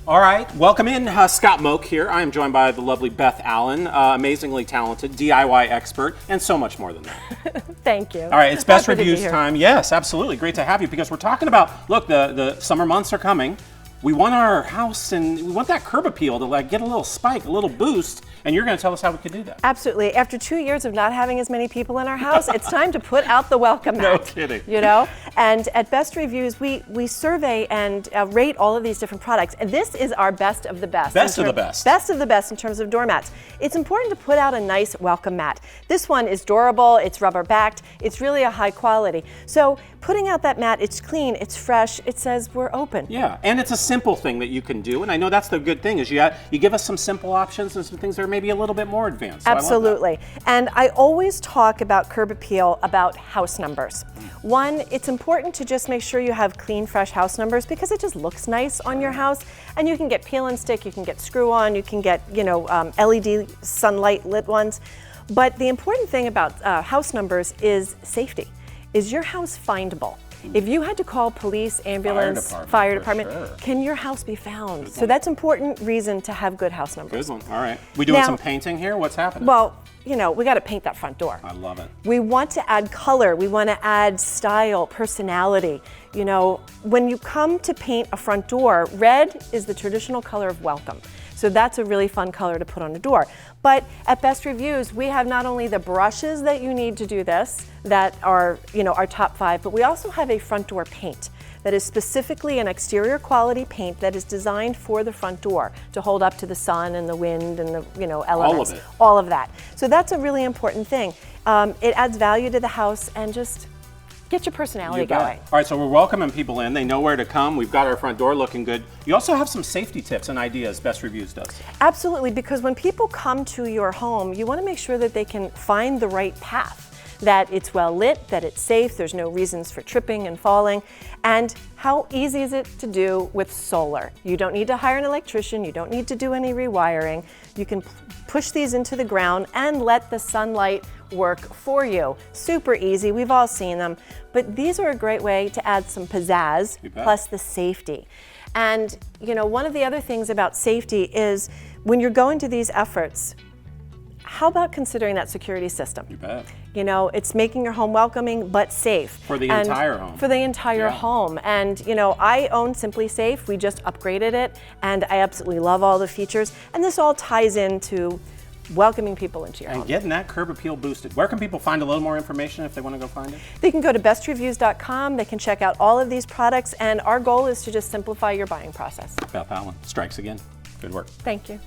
All right, welcome in. Scott Moak here. I am joined by the lovely Beth Allen, amazingly talented DIY expert, and so much more than that. Thank you. All right, it's best reviews time. Yes, absolutely. Great to have you because we're talking about, look, the summer months are coming. We want our house and we want that curb appeal to like get a little spike, a little boost, and you're going to tell us how we can do that. Absolutely. After 2 years of not having as many people in our house, it's time to put out the welcome mat. No kidding. You know? And at Best Reviews, we survey and rate all of these different products. And this is our best of the best. Best of the best. Best of the best in terms of doormats. It's important to put out a nice welcome mat. This one is durable, it's rubber backed, it's really a high quality. So putting out that mat, it's clean, it's fresh, it says we're open. Yeah, and it's a simple thing that you can do, and I know that's the good thing is you give us some simple options and some things that are maybe a little bit more advanced. So absolutely. And I always talk about curb appeal about house numbers. One, it's important to just make sure you have clean, fresh house numbers because it just looks nice on your house. And you can get peel and stick, you can get screw on, you can get LED sunlight lit ones. But the important thing about house numbers is safety. Is your house findable? If you had to call police, ambulance, fire department, sure, can your house be found? So that's important reason to have good house numbers. Good one. All right. We doing some painting here? What's happening? Well, you know, we got to paint that front door. I love it. We want to add color. We want to add style, personality. You know, when you come to paint a front door, red is the traditional color of welcome. So that's a really fun color to put on a door. But at Best Reviews, we have not only the brushes that you need to do this, that are, you know, our top 5, but we also have a front door paint that is specifically an exterior quality paint that is designed for the front door to hold up to the sun and the wind and the, you know, elements. All of it. All of that. So that's a really important thing. It adds value to the house and just get your personality going. All right, so we're welcoming people in. They know where to come. We've got our front door looking good. You also have some safety tips and ideas Best Reviews does. Absolutely, because when people come to your home, you want to make sure that they can find the right path, that it's well lit, that it's safe, there's no reasons for tripping and falling. And how easy is it to do with solar? You don't need to hire an electrician, you don't need to do any rewiring. You can push these into the ground and let the sunlight work for you. Super easy, we've all seen them, but these are a great way to add some pizzazz plus the safety. And you know, one of the other things about safety is when you're going to these efforts, how about considering that security system? You bet. You know, it's making your home welcoming but safe. For the entire home. For the entire home. And you know, I own Simply Safe. We just upgraded it and I absolutely love all the features. And this all ties into welcoming people into your home. And getting that curb appeal boosted. Where can people find a little more information if they want to go find it? They can go to bestreviews.com. They can check out all of these products. And our goal is to just simplify your buying process. Beth Allen, strikes again. Good work. Thank you.